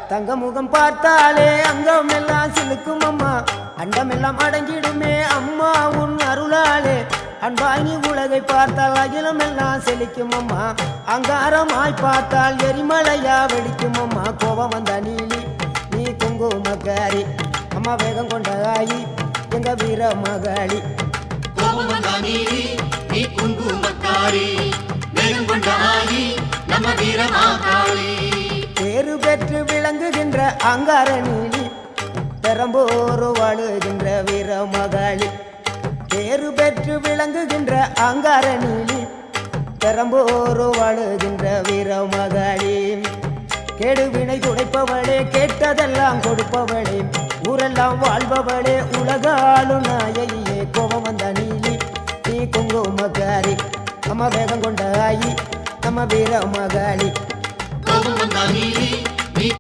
தங்க முகம் பார்த்தாலே அங்கம் எல்லாம் சிலுக்கும் அம்மா அண்டமெல்லாம் அடங்கிடுமே அம்மா உன் அருளாலே அன்பாய் நீ உலகை பார்த்தால் அகிலம் எல்லாம் செழிக்கும் அம்மா அங்காரமாய் பார்த்தால் எரிமலையா வெடிக்கும் அம்மா கோபம் வந்த நீலி நீ குங்குமக்காரி அம்மா வேகம் கொண்ட ஆயி எங்க வீர மகாளி கோபம் வந்த நீலி நீ குங்குமக்காரி வேகம் கொண்ட ஆயி நம்ம வீர மகாளி பேரு பெற்று விளங்குகின்ற அங்கார நீலி பெரம்போர் வாழுகின்ற வீர மகாளி பேரு பெற்று விளங்குகின்ற அங்கார நீலி பெரம்போர் வாழுகின்ற வீர மகாளி கேடுவினை துடைப்பவளே கேட்டதெல்லாம் கொடுப்பவளே ஊரெல்லாம் வாழ்பவளே உலகாலும் நாயகியே கோபம் வந்த நீலி நீ குங்குமக்காரி நம்ம வேகம் கொண்ட ஆயி நம்ம வீர மகாளி கோபம் வந்த நீலி